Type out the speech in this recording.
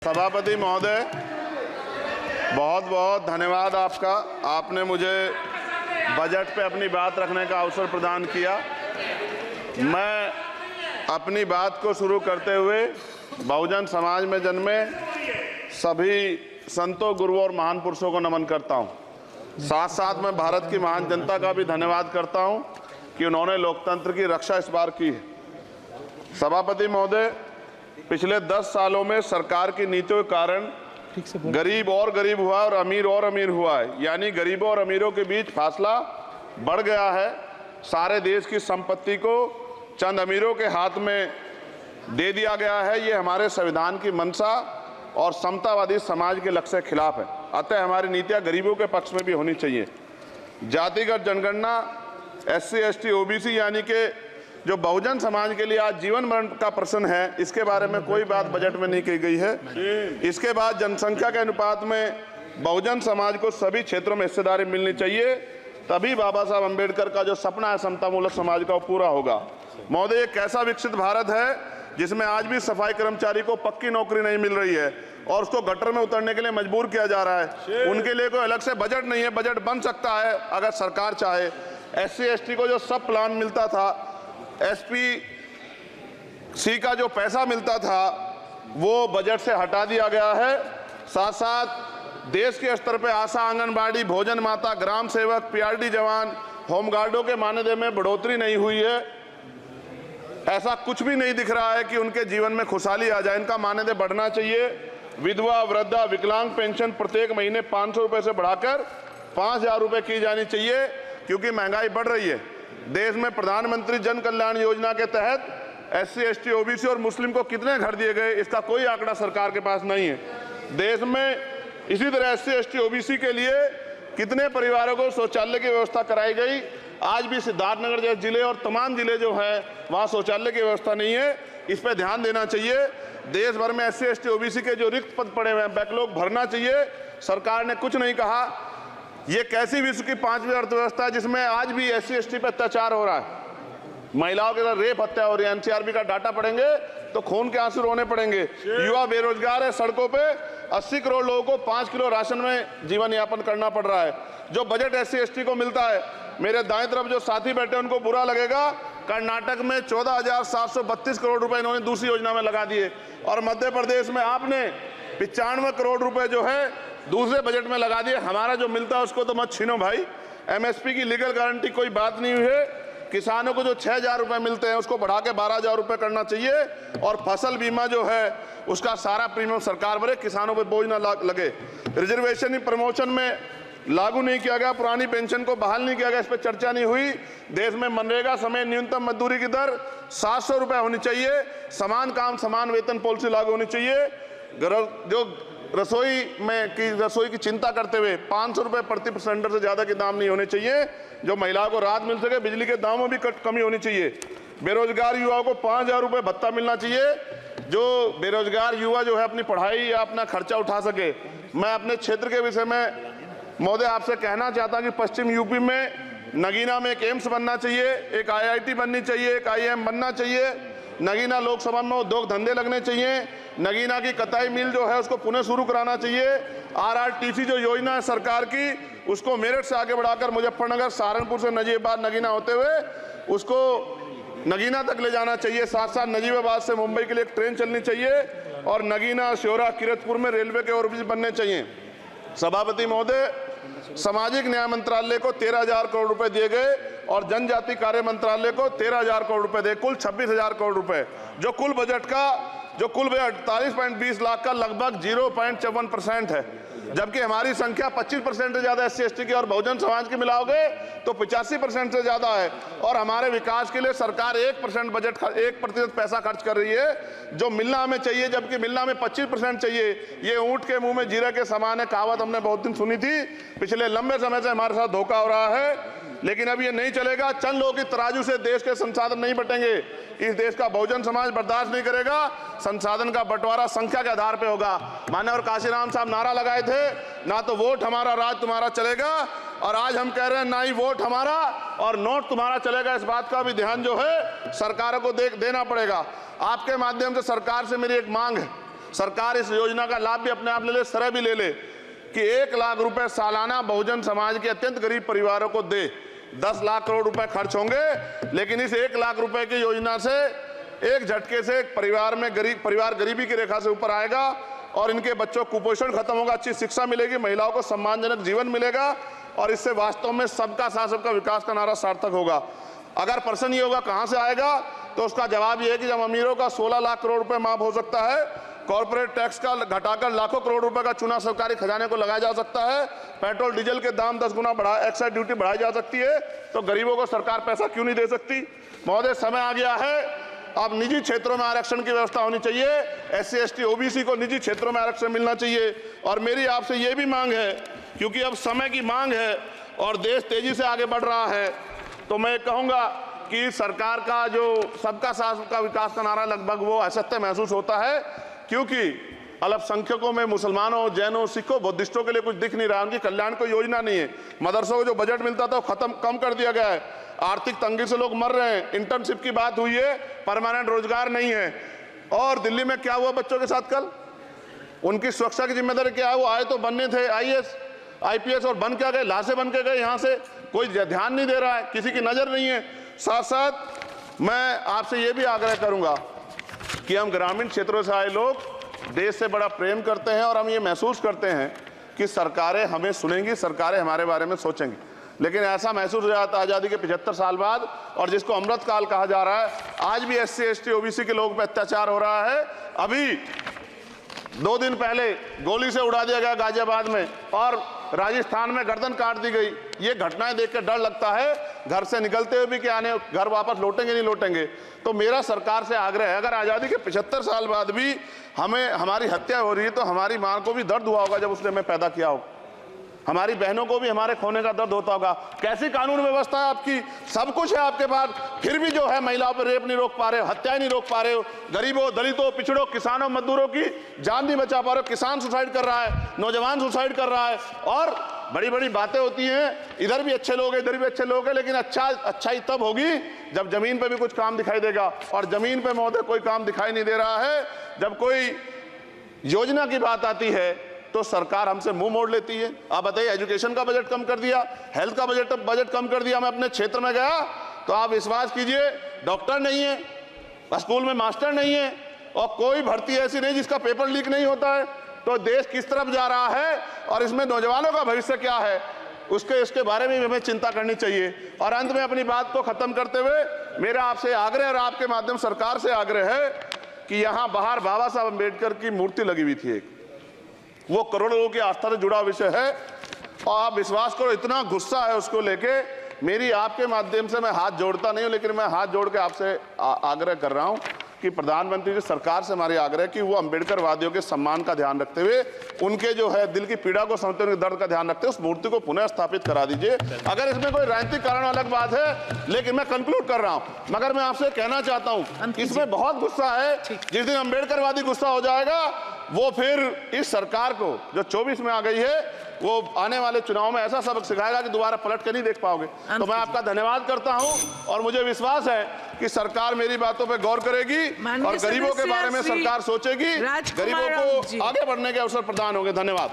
सभापति महोदय, बहुत बहुत धन्यवाद आपका। आपने मुझे बजट पे अपनी बात रखने का अवसर प्रदान किया। मैं अपनी बात को शुरू करते हुए बहुजन समाज में जन्मे सभी संतों, गुरुओं और महान पुरुषों को नमन करता हूं। साथ साथ मैं भारत की महान जनता का भी धन्यवाद करता हूं कि उन्होंने लोकतंत्र की रक्षा इस बार की है। सभापति महोदय, पिछले 10 सालों में सरकार की नीतियों के कारण गरीब और गरीब हुआ और अमीर हुआ है, यानी गरीबों और अमीरों के बीच फासला बढ़ गया है। सारे देश की संपत्ति को चंद अमीरों के हाथ में दे दिया गया है। ये हमारे संविधान की मंशा और समतावादी समाज के लक्ष्य के खिलाफ है। अतः हमारी नीतियां गरीबों के पक्ष में भी होनी चाहिए। जातिगत जनगणना, SC, ST, OBC यानी कि जो बहुजन समाज के लिए आज जीवन मरण का प्रश्न है, इसके बारे में कोई बात बजट में नहीं की गई है। इसके बाद जनसंख्या के अनुपात में बहुजन समाज को सभी क्षेत्रों में हिस्सेदारी मिलनी चाहिए, तभी बाबा साहब अम्बेडकर का जो सपना है समतामूलक समाज का, वो पूरा होगा। महोदय, एक ऐसा विकसित भारत है जिसमें आज भी सफाई कर्मचारी को पक्की नौकरी नहीं मिल रही है और उसको गटर में उतरने के लिए मजबूर किया जा रहा है। उनके लिए कोई अलग से बजट नहीं है। बजट बन सकता है अगर सरकार चाहे। SC, ST को जो सब प्लान मिलता था, SPC का जो पैसा मिलता था, वो बजट से हटा दिया गया है। साथ साथ देश के स्तर पे आशा, आंगनबाड़ी, भोजन माता, ग्राम सेवक, PRD जवान, होमगार्डों के मानदेय में बढ़ोतरी नहीं हुई है। ऐसा कुछ भी नहीं दिख रहा है कि उनके जीवन में खुशहाली आ जाए। इनका मानदेय बढ़ना चाहिए। विधवा, वृद्धा, विकलांग पेंशन प्रत्येक महीने 500 रुपए से बढ़ाकर 5000 रुपए की जानी चाहिए, क्योंकि महंगाई बढ़ रही है। देश में प्रधानमंत्री जन कल्याण योजना के तहत SC, ST, OBC और मुस्लिम को कितने घर दिए गए, इसका कोई आंकड़ा सरकार के पास नहीं है। देश में इसी तरह SC, ST, OBC के लिए कितने परिवारों को शौचालय की व्यवस्था कराई गई। आज भी सिद्धार्थनगर जैसे जिले और तमाम जिले जो है वहाँ शौचालय की व्यवस्था नहीं है। इस पर ध्यान देना चाहिए। देश भर में SC, ST, OBC के जो रिक्त पद पड़े हुए हैं, बैकलॉग भरना चाहिए। सरकार ने कुछ नहीं कहा। ये कैसी विश्व की 5वीं अर्थव्यवस्था है जिसमें आज भी SC, ST पे अत्याचार हो रहा है, महिलाओं के साथ रेप हत्या हो रही है। NCRB का डाटा पढ़ेंगे तो खून के आंसू रोने पड़ेंगे। युवा बेरोजगार है, सड़कों पे 80 करोड़ लोगों को 5 किलो राशन में जीवन यापन करना पड़ रहा है। जो बजट SC, ST को मिलता है, मेरे दाएं तरफ जो साथी बैठे उनको बुरा लगेगा, कर्नाटक में 14,732 करोड़ रुपए इन्होंने दूसरी योजना में लगा दिए और मध्य प्रदेश में आपने 95 करोड़ रुपए जो है दूसरे बजट में लगा दिए। हमारा जो मिलता है उसको तो मत छीनो भाई। MSP की लीगल गारंटी कोई बात नहीं हुई है। किसानों को जो 6,000 रुपए मिलते हैं उसको बढ़ा के 12,000 रुपए करना चाहिए और फसल बीमा जो है उसका सारा प्रीमियम सरकार भरे, किसानों पर बोझ ना लगे। रिजर्वेशन प्रमोशन में लागू नहीं किया गया, पुरानी पेंशन को बहाल नहीं किया गया, इस पर चर्चा नहीं हुई। देश में मनरेगा समय न्यूनतम मजदूरी की दर 700 रुपए होनी चाहिए। समान काम समान वेतन पॉलिसी लागू होनी चाहिए। जो रसोई की चिंता करते हुए 500 रुपए प्रति सिलेंडर से ज्यादा के दाम नहीं होने चाहिए, जो महिलाओं को राहत मिल सके। बिजली के दामों में भी कमी होनी चाहिए। बेरोजगार युवाओं को 5,000 रुपए भत्ता मिलना चाहिए, जो बेरोजगार युवा जो है अपनी पढ़ाई या अपना खर्चा उठा सके। मैं अपने क्षेत्र के विषय में महोदय आपसे कहना चाहता हूं कि पश्चिम यूपी में नगीना में एक एम्स बनना चाहिए, एक IIT बननी चाहिए, एक IIM बनना चाहिए। नगीना लोकसभा में उद्योग धंधे लगने चाहिए। नगीना की कताई मिल जो है उसको पुनः शुरू कराना चाहिए। RRTC जो योजना है सरकार की, उसको मेरठ से आगे बढ़ाकर मुजफ्फरनगर, सहारनपुर से नजीबाबाद नगीना होते हुए उसको नगीना तक ले जाना चाहिए। साथ साथ नजीबाबाद से मुंबई के लिए एक ट्रेन चलनी चाहिए और नगीना, श्योरा, किरतपुर में रेलवे के ओवरब्रिज बनने चाहिए। सभापति महोदय, सामाजिक न्याय मंत्रालय को 13,000 करोड़ रुपए दिए गए और जनजाति कार्य मंत्रालय को 13,000 करोड़ रुपए दिए, कुल 26,000 करोड़ रुपए, जो कुल बजट 48.20 लाख का लगभग 0.54% है। जबकि हमारी संख्या 25% से ज्यादा SC, ST की और बहुजन समाज की मिलाओगे तो 85% से ज्यादा है। और हमारे विकास के लिए सरकार 1% पैसा खर्च कर रही है, जो मिलना हमें चाहिए, जबकि मिलना हमें 25% चाहिए। ये ऊंट के मुंह में जीरा के समान है, कहावत हमने बहुत दिन सुनी थी। पिछले लंबे समय से हमारे साथ धोखा हो रहा है, लेकिन अब ये नहीं चलेगा। चंद लोगों की तराजू से देश के संसाधन नहीं बटेंगे। इस देश का बहुजन समाज बर्दाश्त नहीं करेगा। संसाधन का बंटवारा संख्या के आधार पे होगा। मान्यवर काशीराम साहब नारा लगाए थे, ना तो वोट हमारा राज तुम्हारा चलेगा, और आज हम कह रहे हैं ना ही वोट हमारा और नोट तुम्हारा चलेगा। इस बात का भी ध्यान जो है सरकारों को देना पड़ेगा। आपके माध्यम से सरकार से मेरी एक मांग है, सरकार इस योजना का लाभ भी अपने आप ले ले, श्रेय भी ले ले कि 1 लाख रुपए सालाना बहुजन समाज के अत्यंत गरीब परिवारों को दे। 10 लाख करोड़ रुपए खर्च होंगे, लेकिन इस 1 लाख रुपए की योजना से एक झटके से एक परिवार में परिवार गरीबी की रेखा से ऊपर आएगा और इनके बच्चों को कुपोषण खत्म होगा, अच्छी शिक्षा मिलेगी, महिलाओं को सम्मानजनक जीवन मिलेगा और इससे वास्तव में सबका साथ सबका विकास का नारा सार्थक होगा। अगर प्रश्न ये होगा कहां से आएगा, तो उसका जवाब ये है कि जब अमीरों का 16 लाख करोड़ रुपए माफ हो सकता है, कॉर्पोरेट टैक्स का घटाकर लाखों करोड़ रुपए का चूना सरकारी खजाने को लगाया जा सकता है, पेट्रोल डीजल के दाम 10 गुना एक्साइज ड्यूटी बढ़ाई जा सकती है, तो गरीबों को सरकार पैसा क्यों नहीं दे सकती। महोदय, समय आ गया है, अब निजी क्षेत्रों में आरक्षण की व्यवस्था होनी चाहिए। SC ST OBC को निजी क्षेत्रों में आरक्षण मिलना चाहिए। और मेरी आपसे ये भी मांग है, क्योंकि अब समय की मांग है और देश तेजी से आगे बढ़ रहा है, तो मैं कहूँगा कि सरकार का जो सबका साथ सबका विकास का नारा लगभग वो असत्य महसूस होता है, क्योंकि अल्पसंख्यकों में मुसलमानों, जैनों, सिखों, बुद्धिस्टों के लिए कुछ दिख नहीं रहा, उनकी कल्याण कोई योजना नहीं है। मदरसों को जो बजट मिलता था वो कम कर दिया गया है, आर्थिक तंगी से लोग मर रहे हैं, इंटर्नशिप की बात हुई है, परमानेंट रोजगार नहीं है। और दिल्ली में क्या हुआ बच्चों के साथ कल, उनकी सुरक्षा की जिम्मेदारी क्या है, वो आए तो बनने थे IAS IPS और बन क्या गए, लाशें बन के गए, यहाँ से कोई ध्यान नहीं दे रहा है, किसी की नजर नहीं है। साथ साथ मैं आपसे ये भी आग्रह करूंगा कि हम ग्रामीण क्षेत्रों से आए लोग देश से बड़ा प्रेम करते हैं और हम ये महसूस करते हैं कि सरकारें हमें सुनेंगी, सरकारें हमारे बारे में सोचेंगी, लेकिन ऐसा महसूस हो जाता है आज़ादी के 75 साल बाद, और जिसको अमृत काल कहा जा रहा है, आज भी SC ST OBC के लोगों पर अत्याचार हो रहा है। अभी 2 दिन पहले गोली से उड़ा दिया गया गाजियाबाद में और राजस्थान में गर्दन काट दी गई। ये घटनाएं देख कर डर लगता है, घर से निकलते हुए भी कि आने घर वापस लौटेंगे नहीं लौटेंगे। तो मेरा सरकार से आग्रह है, अगर आज़ादी के 75 साल बाद भी हमें हमारी हत्या हो रही है, तो हमारी माँ को भी दर्द हुआ होगा जब उसने हमें पैदा किया हो, हमारी बहनों को भी हमारे खोने का दर्द होता होगा। कैसी कानून व्यवस्था है आपकी, सब कुछ है आपके पास, फिर भी जो है महिलाओं पर रेप नहीं रोक पा रहे हो, हत्याएं नहीं रोक पा रहे हो, गरीबों, दलितों, पिछड़ों, किसानों, मजदूरों की जान नहीं बचा पा रहे हो। किसान सुसाइड कर रहा है, नौजवान सुसाइड कर रहा है, और बड़ी बड़ी बातें होती हैं, इधर भी अच्छे लोग हैं, इधर भी अच्छे लोग हैं, लेकिन अच्छाई तब होगी जब जमीन पे भी कुछ काम दिखाई देगा। और जमीन पे महोदय कोई काम दिखाई नहीं दे रहा है। जब कोई योजना की बात आती है तो सरकार हमसे मुंह मोड़ लेती है। आप बताइए, एजुकेशन का बजट कम कर दिया, हेल्थ का बजट कम कर दिया। मैं अपने क्षेत्र में गया तो आप विश्वास कीजिए, डॉक्टर नहीं है, स्कूल में मास्टर नहीं है, और कोई भर्ती ऐसी नहीं जिसका पेपर लीक नहीं होता है। तो देश किस तरफ जा रहा है और इसमें नौजवानों का भविष्य क्या है, उसके बारे में हमें चिंता करनी चाहिए। और अंत में अपनी बात को खत्म करते हुए मेरा आपसे आग्रह और आपके माध्यम सरकार से आग्रह है कि यहाँ बाहर बाबा साहब अम्बेडकर की मूर्ति लगी हुई थी, एक वो करोड़ों लोगों की आस्था से जुड़ा विषय है, और आप विश्वास करो इतना गुस्सा है उसको लेके। मेरी आपके माध्यम से मैं हाथ जोड़ता नहीं हूं, लेकिन मैं हाथ जोड़ के आपसे आग्रह कर रहा हूं कि प्रधानमंत्री जी, सरकार से हमारी आग्रह कि वो अम्बेडकरवादियों के सम्मान का ध्यान रखते हुए, उनके जो है दिल की पीड़ा को समझते हुए, उनके दर्द का ध्यान रखते हुए उस मूर्ति को पुनः स्थापित करा दीजिए। अगर इसमें कोई राजनीतिक कारण अलग बात है, लेकिन मैं कंक्लूड कर रहा हूं, मगर मैं आपसे कहना चाहता हूं इसमें बहुत गुस्सा है। जिस दिन अम्बेडकरवादी गुस्सा हो जाएगा, वो फिर इस सरकार को जो 24 में आ गई है, वो आने वाले चुनाव में ऐसा सबक सिखाएगा कि दोबारा पलट के नहीं देख पाओगे। तो मैं आपका धन्यवाद करता हूं और मुझे विश्वास है कि सरकार मेरी बातों पे गौर करेगी और गरीबों के बारे में सरकार सोचेगी, गरीबों को आगे बढ़ने के अवसर प्रदान होंगे। धन्यवाद।